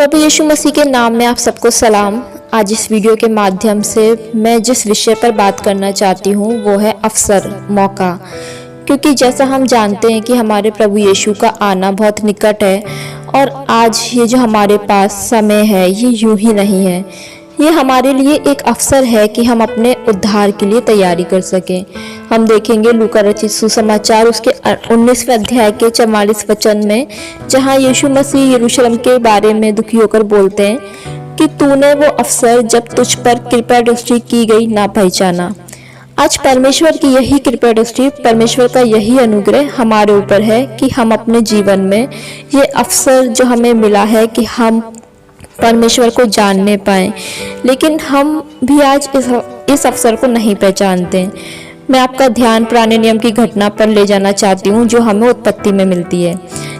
प्रभु यीशु मसीह के नाम में आप सबको सलाम। आज इस वीडियो के माध्यम से मैं जिस विषय पर बात करना चाहती हूँ वो है अवसर, मौका। क्योंकि जैसा हम जानते हैं कि हमारे प्रभु यीशु का आना बहुत निकट है और आज ये जो हमारे पास समय है ये यूं ही नहीं है। ये हमारे लिए एक अवसर है कि हम अपने उद्धार के लिए तैयारी कर सकें। हम देखेंगे लूका रचित सुसमाचार उसके 19वें अध्याय के 44 वचन में, जहां यीशु मसीह यरूशलेम के बारे में दुखी होकर बोलते हैं कि तूने वो अवसर जब तुझ पर कृपा दृष्टि की गई ना पहचाना। आज परमेश्वर की यही कृपा दृष्टि, परमेश्वर का यही अनुग्रह हमारे ऊपर है कि हम अपने जीवन में ये अवसर जो हमें मिला है कि हम परमेश्वर को जानने पाए, लेकिन हम भी आज इस अवसर को नहीं पहचानते। मैं आपका ध्यान पुराने नियम की घटना पर ले जाना चाहती हूँ जो हमें उत्पत्ति में मिलती है,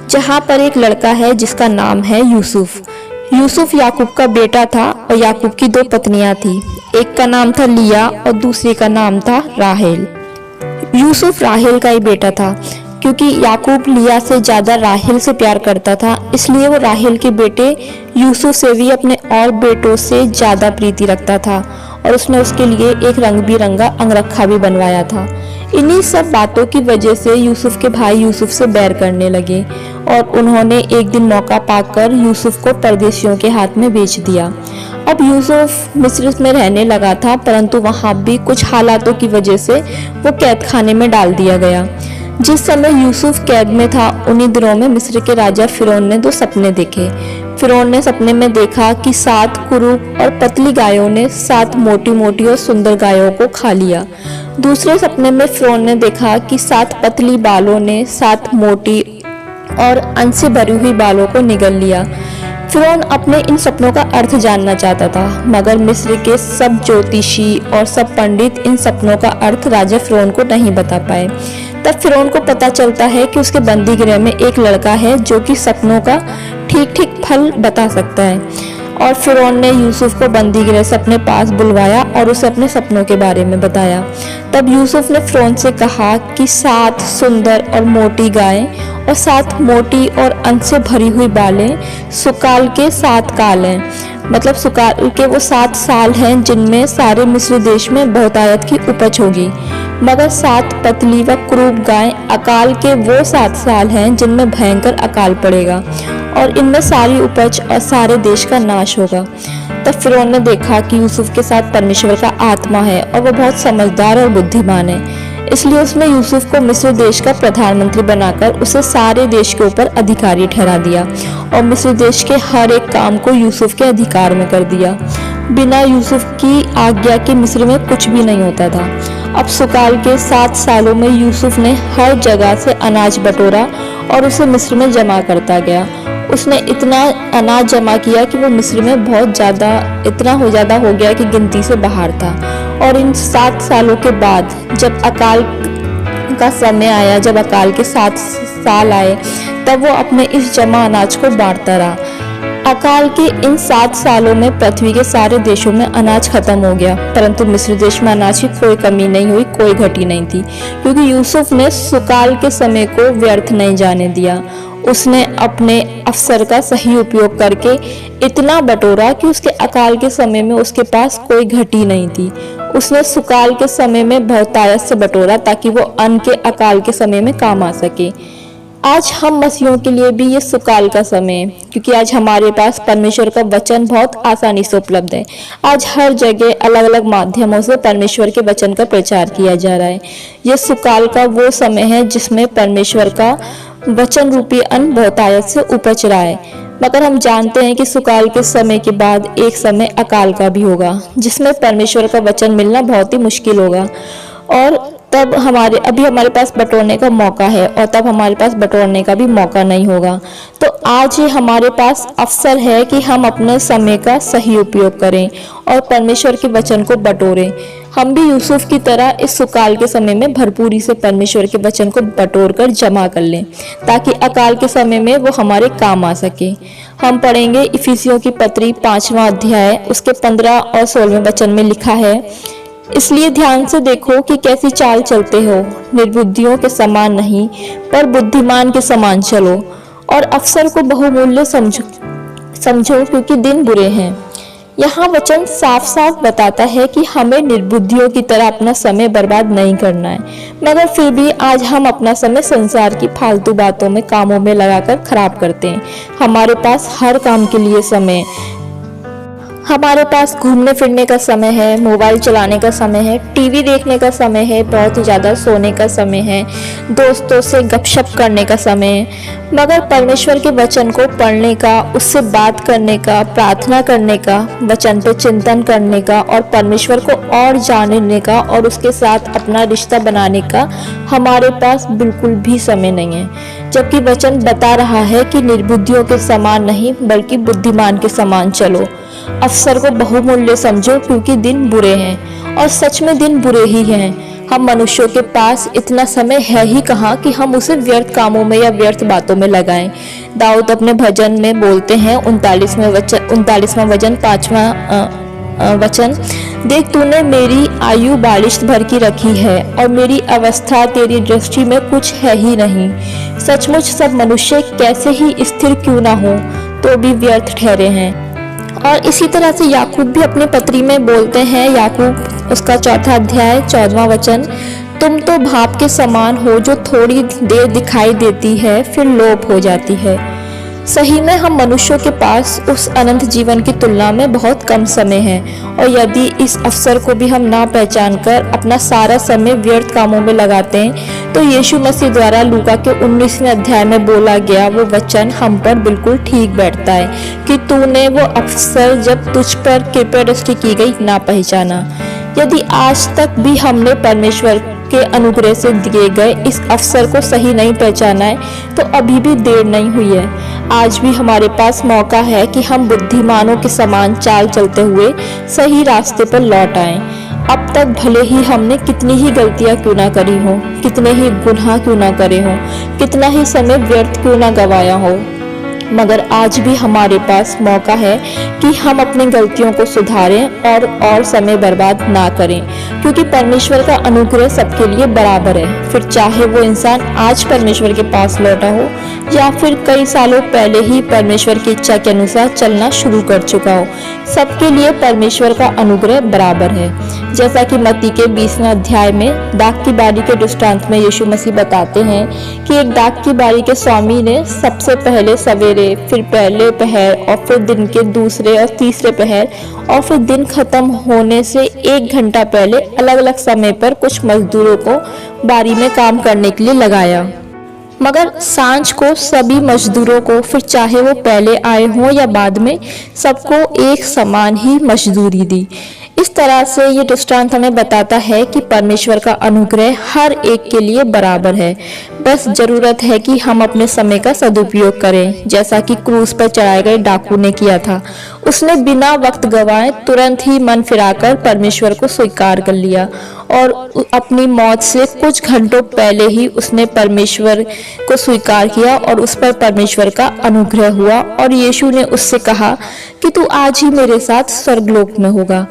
जहाँ पर एक लड़का है जिसका नाम है यूसुफ। यूसुफ याकूब का बेटा था और याकूब की 2 पत्नियां थी। एक का नाम था लिया और दूसरी का नाम था राहेल। यूसुफ राहेल का ही बेटा था, क्योंकि याकूब लिया से ज्यादा राहेल से प्यार करता था, इसलिए वो राहेल के बेटे यूसुफ से भी अपने और बेटों से ज्यादा प्रीति रखता था और उसने उसके लिए एक रंग बिरंगा अंगरखा भी बनवाया था। इन्हीं सब बातों की वजह से यूसुफ के भाई यूसुफ से बैर करने लगे और उन्होंने एक दिन मौका पाकर यूसुफ को परदेशियों के हाथ में बेच दिया। अब यूसुफ मिस्र में रहने लगा था, परंतु वहां भी कुछ हालातों की वजह से वो कैद खाने में डाल दिया गया। जिस समय यूसुफ कैद में था, उन्हीं दिनों में मिस्र के राजा फिरौन ने 2 सपने देखे। फिरौन ने सपने में देखा कि 7 कुरूप और पतली गायों ने 7 मोटी मोटी और सुंदर गायों को खा लिया। दूसरे सपने में फिरौन ने देखा कि 7 पतली बालों ने 7 मोटी और अन्न से भरी हुई बालों को निगल लिया। फिरौन अपने इन सपनों का अर्थ जानना चाहता था, मगर मिस्र के सब ज्योतिषी और सब पंडित इन सपनों का अर्थ राजा फिरौन को नहीं बता पाए। तब फिरौन को पता चलता है कि उसके बंदी गृह में एक लड़का है जो कि सपनों का ठीक ठीक फल बता सकता है। और फिरौन ने यूसुफ को बंदी गृह से अपने पास बुलवाया और उसे अपने सपनों के बारे में बताया। तब यूसुफ ने फिरौन से कहा कि 7 सुंदर और मोटी गायें और 7 मोटी और अन्न से भरी हुई बालें सुकाल के 7 काल हैं। मतलब सुकाल के वो 7 साल हैं जिनमें सारे मिस्र देश में बहुतायत की उपज होगी, मगर 7 पतली व क्रूप गायें अकाल के वो 7 साल हैं जिनमें भयंकर अकाल पड़ेगा और इनमें सारी उपज और सारे देश का नाश होगा। तब फिरौन ने देखा कि यूसुफ के साथ परमेश्वर का आत्मा है और वो बहुत समझदार और बुद्धिमान है, इसलिए उसने यूसुफ को मिस्र देश का प्रधानमंत्री बनाकर उसे सारे देश के ऊपर अधिकारी ठहरा दिया और मिस्र देश के हर एक काम को यूसुफ के अधिकार में कर दिया। बिना यूसुफ की आज्ञा के मिस्र में कुछ भी नहीं होता था। अब सुकाल के 7 सालों में यूसुफ ने हर जगह से अनाज बटोरा और उसे मिस्र में जमा करता गया। उसने इतना अनाज जमा किया कि वो मिस्र में बहुत ज़्यादा हो गया कि गिनती से बाहर था। और इन 7 सालों के बाद जब अकाल का समय आया, जब अकाल के 7 साल आए, तब वो अपने इस जमा अनाज को बांटता रहा। अकाल के इन 7 सालों में पृथ्वी के सारे देशों में अनाज खत्म हो गया, परंतु मिस्र देश में अनाज की कोई कमी नहीं हुई, कोई घटी नहीं थी, क्योंकि यूसुफ ने सुकाल के समय को व्यर्थ नहीं जाने दिया। उसने अपने अवसर का सही उपयोग करके इतना बटोरा कि उसके अकाल के समय में उसके पास कोई घटी नहीं थी। उसने सुकाल के समय में बहुतायत से बटोरा ताकि वो अन्न के अकाल के समय में काम आ सके। आज हम मसीहों के लिए भी ये सुकाल का समय है, क्योंकि आज हमारे पास परमेश्वर का वचन बहुत आसानी से उपलब्ध है। आज हर जगह अलग अलग माध्यमों से परमेश्वर के वचन का प्रचार किया जा रहा है। ये सुकाल का वो समय है जिसमें परमेश्वर का वचन रूपी अन्न बहुतायत से उपज रहा है। मगर हम जानते हैं कि सुकाल के समय के बाद एक समय अकाल का भी होगा, जिसमें परमेश्वर का वचन मिलना बहुत ही मुश्किल होगा और तब हमारे पास बटोरने का मौका है और तब हमारे पास बटोरने का भी मौका नहीं होगा। तो आज ये हमारे पास अवसर है कि हम अपने समय का सही उपयोग करें और परमेश्वर के वचन को बटोरें। हम भी यूसुफ की तरह इस सुकाल के समय में भरपूरी से परमेश्वर के वचन को बटोर कर जमा कर लें, ताकि अकाल के समय में वो हमारे काम आ सके। हम पढ़ेंगे इफिसियों की पत्री 5वां अध्याय उसके 15 और 16वें वचन में लिखा है, इसलिए ध्यान से देखो कि कैसी चाल चलते हो, निर्बुद्धियों के समान नहीं पर बुद्धिमान के समान चलो और अवसर को बहुमूल्य समझो क्योंकि दिन बुरे हैं। यहाँ वचन साफ साफ बताता है कि हमें निर्बुद्धियों की तरह अपना समय बर्बाद नहीं करना है, मगर फिर भी आज हम अपना समय संसार की फालतू बातों में, कामों में लगाकर खराब करते हैं। हमारे पास हर काम के लिए समय, हमारे पास घूमने फिरने का समय है, मोबाइल चलाने का समय है, टीवी देखने का समय है, बहुत ही ज़्यादा सोने का समय है, दोस्तों से गपशप करने का समय है, मगर परमेश्वर के वचन को पढ़ने का, उससे बात करने का, प्रार्थना करने का, वचन पे चिंतन करने का और परमेश्वर को और जानने का और उसके साथ अपना रिश्ता बनाने का हमारे पास बिल्कुल भी समय नहीं है। जबकि वचन बता रहा है कि निर्बुद्धियों के समान नहीं बल्कि बुद्धिमान के समान चलो। अवसर को बहुमूल्य समझो क्योंकि दिन बुरे हैं, और सच में दिन बुरे ही हैं। हम मनुष्यों के पास इतना समय है ही कहाँ कि हम उसे व्यर्थ कामों में या व्यर्थ बातों में लगाएं। दाऊद अपने भजन में बोलते हैं 39वां वचन 5वां वचन, देख तूने मेरी आयु 42 भर की रखी है और मेरी अवस्था तेरी दृष्टि में कुछ है ही नहीं। सचमुच सब मनुष्य कैसे ही स्थिर क्यों ना हो तो भी व्यर्थ ठहरे हैं। और इसी तरह से याकूब भी अपनी पत्री में बोलते हैं, याकूब उसका 4 अध्याय 14वां वचन, तुम तो भाप के समान हो जो थोड़ी देर दिखाई देती है फिर लोप हो जाती है। सही में हम मनुष्यों के पास उस अनंत जीवन की तुलना में बहुत कम समय है, और यदि इस अवसर को भी हम ना पहचान कर अपना सारा समय व्यर्थ कामों में लगाते हैं तो यीशु मसीह द्वारा लूका के 19वें अध्याय में बोला गया वो वचन हम पर बिल्कुल ठीक बैठता है कि तूने वो अवसर जब तुझ पर कृपा दृष्टि की गई ना पहचाना। यदि आज तक भी हमने परमेश्वर के अनुग्रह से दिए गए इस अवसर को सही नहीं पहचाना है तो अभी भी देर नहीं हुई है। आज भी हमारे पास मौका है कि हम बुद्धिमानों के समान चाल चलते हुए सही रास्ते पर लौट आएं। अब तक भले ही हमने कितनी ही गलतियां क्यों ना करी हो, कितने ही गुनाह क्यों ना करे हो, कितना ही समय व्यर्थ क्यों ना गवाया हो, मगर आज भी हमारे पास मौका है कि हम अपनी गलतियों को सुधारें और समय बर्बाद ना करें, क्योंकि परमेश्वर का अनुग्रह सबके लिए बराबर है। फिर चाहे वो इंसान आज परमेश्वर के पास लौटा हो या फिर कई सालों पहले ही परमेश्वर की इच्छा के अनुसार चलना शुरू कर चुका हो, सबके लिए परमेश्वर का अनुग्रह बराबर है। जैसा कि मत्ती के 20वें अध्याय में डाक की बारी के दृष्टांत में यीशु मसीह बताते हैं कि एक डाक की बारी के स्वामी ने सबसे पहले सवेरे, फिर पहले पहर और फिर दिन के दूसरे और तीसरे पहर और फिर दिन खत्म होने से 1 घंटा पहले अलग अलग समय पर कुछ मजदूरों को बारी में काम करने के लिए लगाया, मगर सांझ को सभी मजदूरों को, फिर चाहे वो पहले आए हों या बाद में, सबको एक समान ही मजदूरी दी। इस तरह से ये दृष्टांत हमें बताता है कि परमेश्वर का अनुग्रह हर एक के लिए बराबर है। बस जरूरत है कि हम अपने समय का सदुपयोग करें, जैसा कि क्रूस पर चढ़ाए गए डाकू ने किया था। उसने बिना वक्त गंवाए तुरंत ही मन फिराकर परमेश्वर को स्वीकार कर लिया और अपनी मौत से कुछ घंटों पहले ही उसने परमेश्वर को स्वीकार किया और उस पर परमेश्वर का अनुग्रह हुआ और यीशु ने उससे कहा कि तू आज ही मेरे साथ स्वर्गलोक में होगा।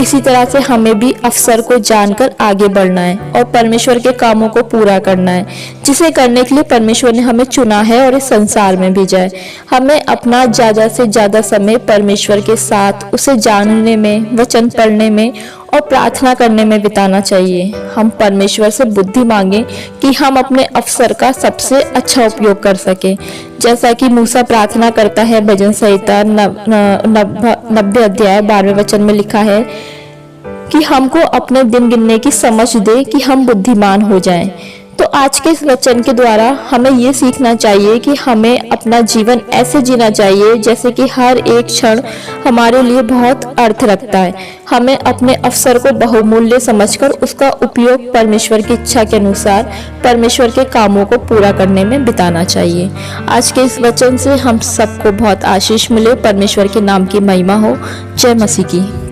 इसी तरह से हमें भी अवसर को जानकर आगे बढ़ना है और परमेश्वर के कामों को पूरा करना है, जिसे करने के लिए परमेश्वर ने हमें चुना है और इस संसार में भेजा है। हमें अपना ज्यादा से ज्यादा समय परमेश्वर के साथ उसे जानने में, वचन पढ़ने में और प्रार्थना करने में बिताना चाहिए। हम परमेश्वर से बुद्धि मांगे कि हम अपने अवसर का सबसे अच्छा उपयोग कर सके, जैसा कि मूसा प्रार्थना करता है। भजन संहिता 90 अध्याय 12वें वचन में लिखा है कि हमको अपने दिन गिनने की समझ दे कि हम बुद्धिमान हो जाएं। तो आज के इस वचन के द्वारा हमें ये सीखना चाहिए कि हमें अपना जीवन ऐसे जीना चाहिए जैसे कि हर एक क्षण हमारे लिए बहुत अर्थ रखता है। हमें अपने अवसर को बहुमूल्य समझकर उसका उपयोग परमेश्वर की इच्छा के अनुसार परमेश्वर के कामों को पूरा करने में बिताना चाहिए। आज के इस वचन से हम सबको बहुत आशीष मिले। परमेश्वर के नाम की महिमा हो। जय मसीह की।